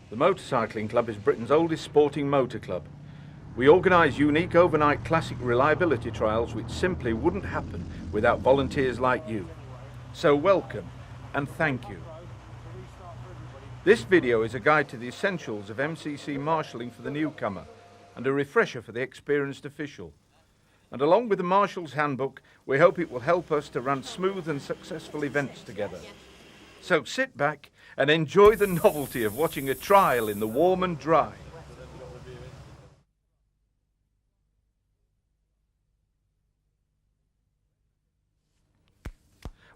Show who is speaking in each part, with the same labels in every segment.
Speaker 1: The Motorcycling Club is Britain's oldest sporting motor club. We organise unique overnight classic reliability trials which simply wouldn't happen without volunteers like you. So welcome and thank you. This video is a guide to the essentials of MCC marshalling for the newcomer and a refresher for the experienced official. And along with the Marshals Handbook, we hope it will help us to run smooth and successful events together. So sit back and enjoy the novelty of watching a trial in the warm and dry.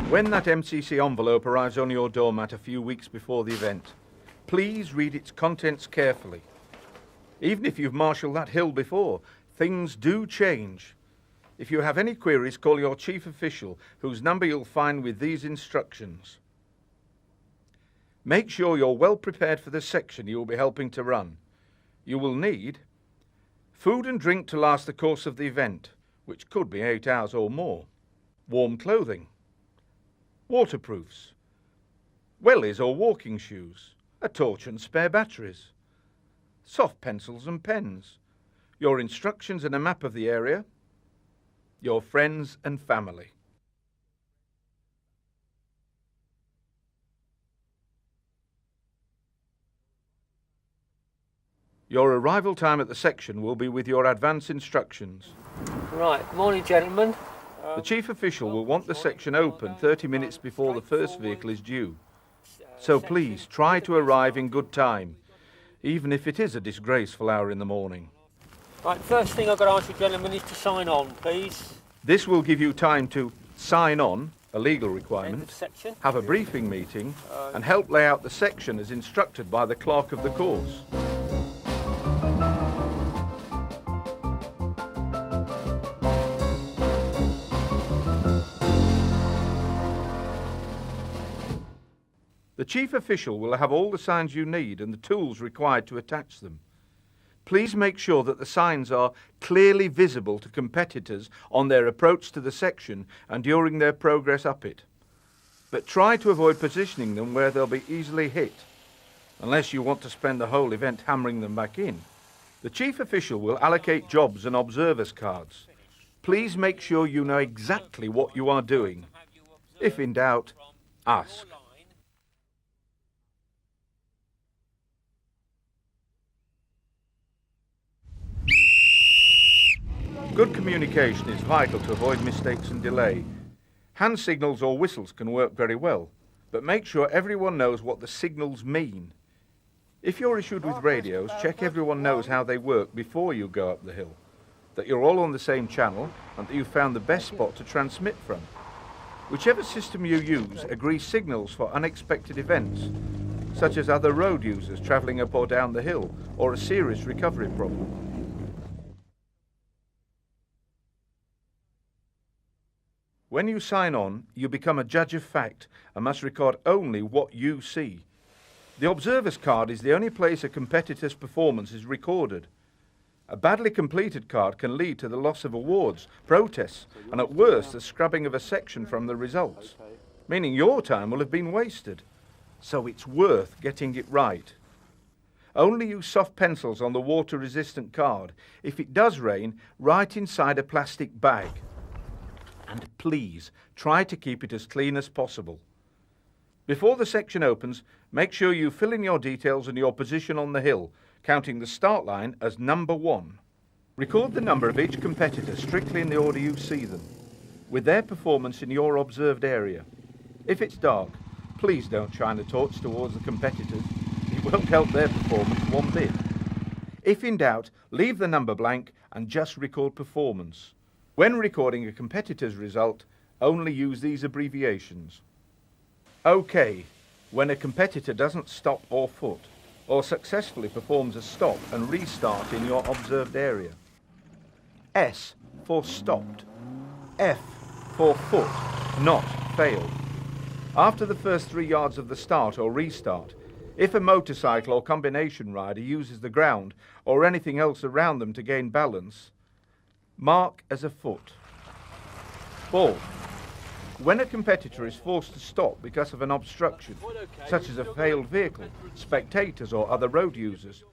Speaker 1: When that MCC envelope arrives on your doormat a few weeks before the event, please read its contents carefully. Even if you've marshalled that hill before, things do change. If you have any queries, call your chief official, whose number you'll find with these instructions. Make sure you're well prepared for the section you'll be helping to run. You will need food and drink to last the course of the event, which could be 8 hours or more, warm clothing, waterproofs, wellies or walking shoes, a torch and spare batteries, soft pencils and pens, your instructions and a map of the area, your friends and family. Your arrival time at the section will be with your advance instructions.
Speaker 2: Right, good morning gentlemen.
Speaker 1: The chief official will want the section open 30 minutes before the first vehicle is due. So please try to arrive in good time, even if it is a disgraceful hour in the morning.
Speaker 2: Right, first thing I've got to ask you gentlemen is to sign on, please.
Speaker 1: This will give you time to sign on, a legal requirement, have a briefing meeting, and help lay out the section as instructed by the clerk of the course. The chief official will have all the signs you need and the tools required to attach them. Please make sure that the signs are clearly visible to competitors on their approach to the section and during their progress up it. But try to avoid positioning them where they'll be easily hit, unless you want to spend the whole event hammering them back in. The chief official will allocate jobs and observers cards. Please make sure you know exactly what you are doing. If in doubt, ask. Good communication is vital to avoid mistakes and delay. Hand signals or whistles can work very well, but make sure everyone knows what the signals mean. If you're issued with radios, check everyone knows how they work before you go up the hill, that you're all on the same channel and that you've found the best spot to transmit from. Whichever system you use, agree signals for unexpected events, such as other road users travelling up or down the hill, or a serious recovery problem. When you sign on, you become a judge of fact and must record only what you see. The observer's card is the only place a competitor's performance is recorded. A badly completed card can lead to the loss of awards, protests, and at worst the scrubbing of a section from the results, meaning your time will have been wasted. So it's worth getting it right. Only use soft pencils on the water-resistant card. If it does rain, write inside a plastic bag. And please, try to keep it as clean as possible. Before the section opens, make sure you fill in your details and your position on the hill, counting the start line as number 1. Record the number of each competitor strictly in the order you see them, with their performance in your observed area. If it's dark, please don't shine a torch towards the competitors. It won't help their performance one bit. If in doubt, leave the number blank and just record performance. When recording a competitor's result, only use these abbreviations. OK, when a competitor doesn't stop or foot, or successfully performs a stop and restart in your observed area. S for stopped. F for foot, not failed. After the first 3 yards of the start or restart, if a motorcycle or combination rider uses the ground or anything else around them to gain balance, mark as a foot. Ball. When a competitor is forced to stop because of an obstruction, such as a failed vehicle, spectators or other road users,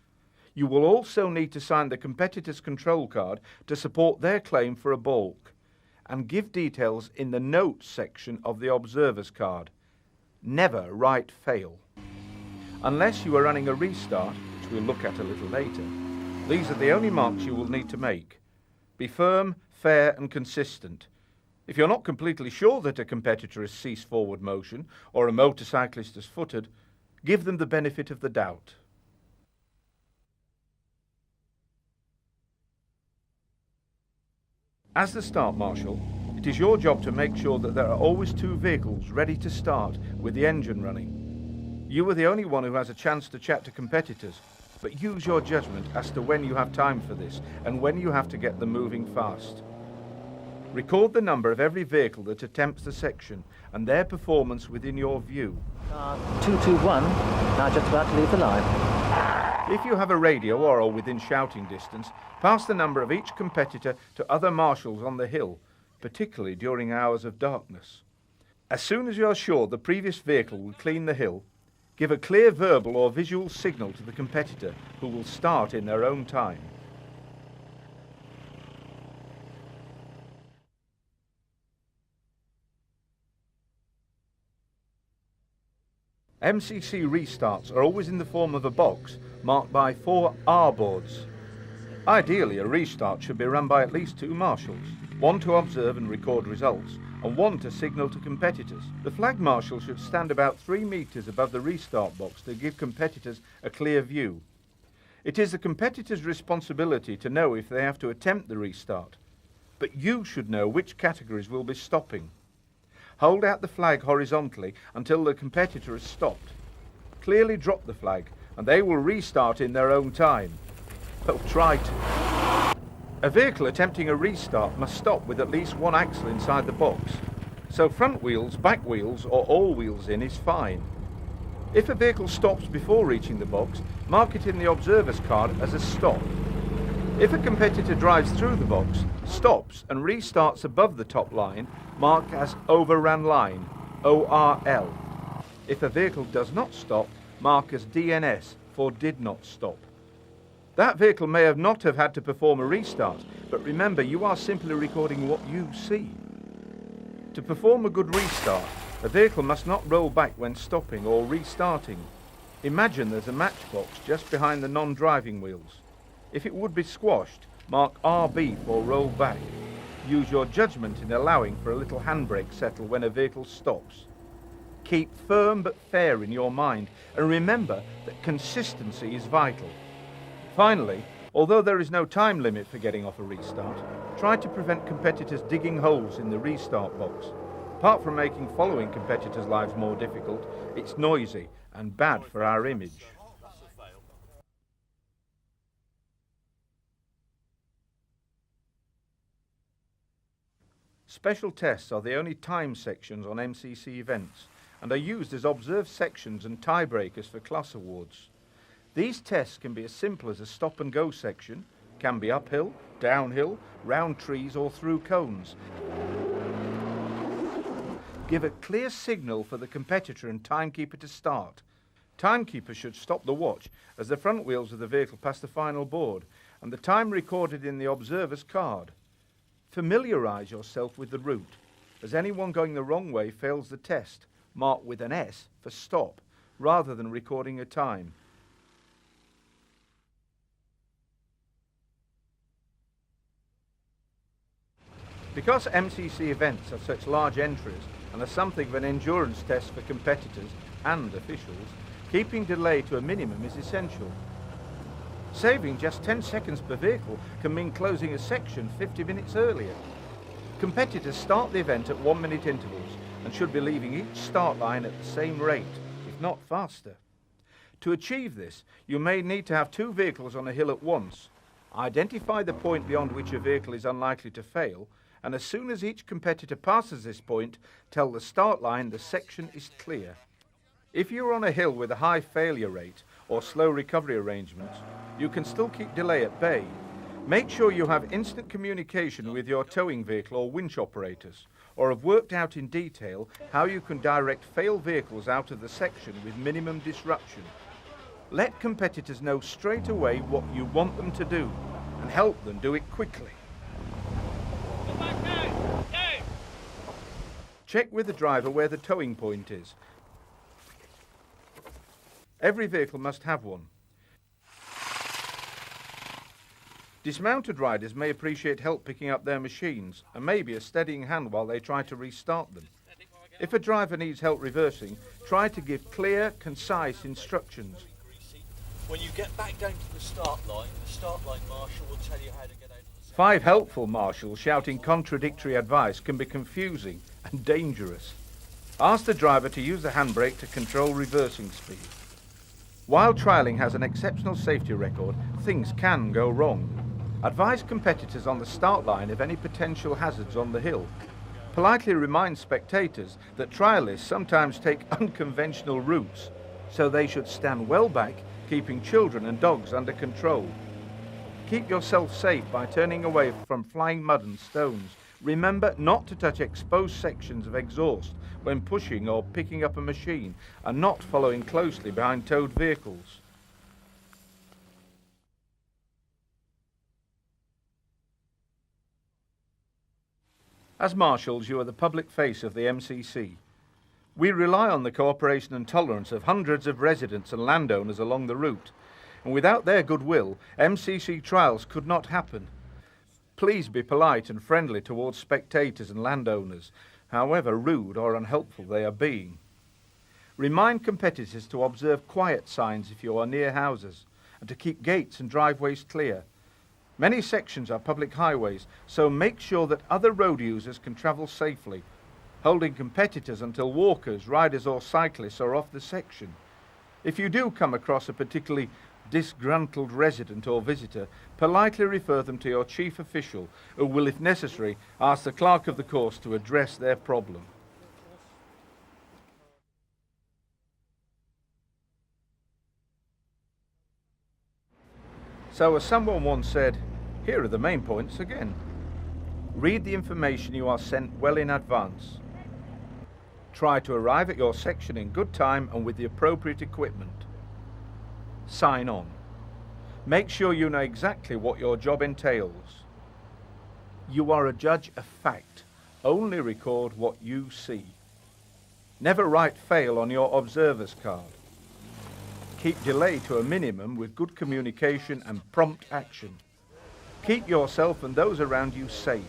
Speaker 1: you will also need to sign the competitor's control card to support their claim for a balk, and give details in the notes section of the observer's card. Never write fail. Unless you are running a restart, which we'll look at a little later, these are the only marks you will need to make. Be firm, fair and consistent. If you're not completely sure that a competitor has ceased forward motion or a motorcyclist has footed, give them the benefit of the doubt. As the start marshal, it is your job to make sure that there are always 2 vehicles ready to start with the engine running. You are the only one who has a chance to chat to competitors, but use your judgment as to when you have time for this and when you have to get them moving fast. Record the number of every vehicle that attempts the section and their performance within your view.
Speaker 3: 221, now just about to leave the line.
Speaker 1: If you have a radio or are within shouting distance, pass the number of each competitor to other marshals on the hill, particularly during hours of darkness. As soon as you are sure the previous vehicle will clean the hill, give a clear verbal or visual signal to the competitor who will start in their own time. MCC restarts are always in the form of a box marked by 4 R boards. Ideally, a restart should be run by at least 2 marshals, one to observe and record results, and one to signal to competitors. The flag marshal should stand about 3 meters above the restart box to give competitors a clear view. It is the competitor's responsibility to know if they have to attempt the restart, but you should know which categories will be stopping. Hold out the flag horizontally until the competitor has stopped. Clearly drop the flag and they will restart in their own time. But try to. A vehicle attempting a restart must stop with at least 1 axle inside the box. So front wheels, back wheels or all wheels in is fine. If a vehicle stops before reaching the box, mark it in the observer's card as a stop. If a competitor drives through the box, stops and restarts above the top line, mark as overran line, ORL. If a vehicle does not stop, mark as DNS for did not stop. That vehicle may not have had to perform a restart, but remember you are simply recording what you see. To perform a good restart, a vehicle must not roll back when stopping or restarting. Imagine there's a matchbox just behind the non-driving wheels. If it would be squashed, mark RB for roll back. Use your judgment in allowing for a little handbrake settle when a vehicle stops. Keep firm but fair in your mind and remember that consistency is vital. Finally, although there is no time limit for getting off a restart, try to prevent competitors digging holes in the restart box. Apart from making following competitors' lives more difficult, it's noisy and bad for our image. Special tests are the only time sections on MCC events and are used as observed sections and tiebreakers for class awards. These tests can be as simple as a stop and go section, can be uphill, downhill, round trees or through cones. Give a clear signal for the competitor and timekeeper to start. Timekeeper should stop the watch as the front wheels of the vehicle pass the final board and the time recorded in the observer's card. Familiarise yourself with the route, as anyone going the wrong way fails the test, marked with an S for stop, rather than recording a time. Because MCC events have such large entries and are something of an endurance test for competitors and officials, keeping delay to a minimum is essential. Saving just 10 seconds per vehicle can mean closing a section 50 minutes earlier. Competitors start the event at 1 minute intervals and should be leaving each start line at the same rate, if not faster. To achieve this, you may need to have 2 vehicles on a hill at once. Identify the point beyond which a vehicle is unlikely to fail, and as soon as each competitor passes this point, tell the start line the section is clear. If you're on a hill with a high failure rate or slow recovery arrangements, you can still keep delay at bay. Make sure you have instant communication with your towing vehicle or winch operators, or have worked out in detail how you can direct failed vehicles out of the section with minimum disruption. Let competitors know straight away what you want them to do and help them do it quickly. Check with the driver where the towing point is. Every vehicle must have one. Dismounted riders may appreciate help picking up their machines and maybe a steadying hand while they try to restart them. If a driver needs help reversing, try to give clear, concise instructions.
Speaker 4: When you get back down to the start line marshal will tell you how to get out of the section.
Speaker 1: 5 helpful marshals shouting contradictory advice can be confusing and dangerous. Ask the driver to use the handbrake to control reversing speed. While trialling has an exceptional safety record, things can go wrong. Advise competitors on the start line of any potential hazards on the hill. Politely remind spectators that trialists sometimes take unconventional routes, so they should stand well back, keeping children and dogs under control. Keep yourself safe by turning away from flying mud and stones. Remember not to touch exposed sections of exhaust when pushing or picking up a machine, and not following closely behind towed vehicles. As marshals, you are the public face of the MCC. We rely on the cooperation and tolerance of hundreds of residents and landowners along the route, and without their goodwill, MCC trials could not happen. Please be polite and friendly towards spectators and landowners, however rude or unhelpful they are being. Remind competitors to observe quiet signs if you are near houses, and to keep gates and driveways clear. Many sections are public highways, so make sure that other road users can travel safely, holding competitors until walkers, riders or cyclists are off the section. If you do come across a particularly disgruntled resident or visitor, politely refer them to your chief official, who will, if necessary, ask the clerk of the course to address their problem. So, as someone once said, here are the main points again. Read the information you are sent well in advance. Try to arrive at your section in good time and with the appropriate equipment. Sign on. Make sure you know exactly what your job entails. You are a judge of fact. Only record what you see. Never write fail on your observer's card. Keep delay to a minimum with good communication and prompt action. Keep yourself and those around you safe.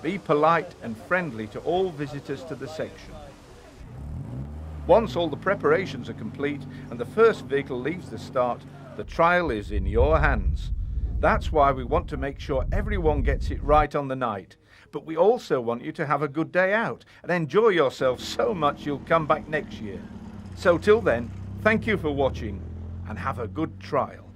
Speaker 1: Be polite and friendly to all visitors to the section. Once all the preparations are complete and the first vehicle leaves the start, the trial is in your hands. That's why we want to make sure everyone gets it right on the night. But we also want you to have a good day out and enjoy yourself so much you'll come back next year. So till then, thank you for watching and have a good trial.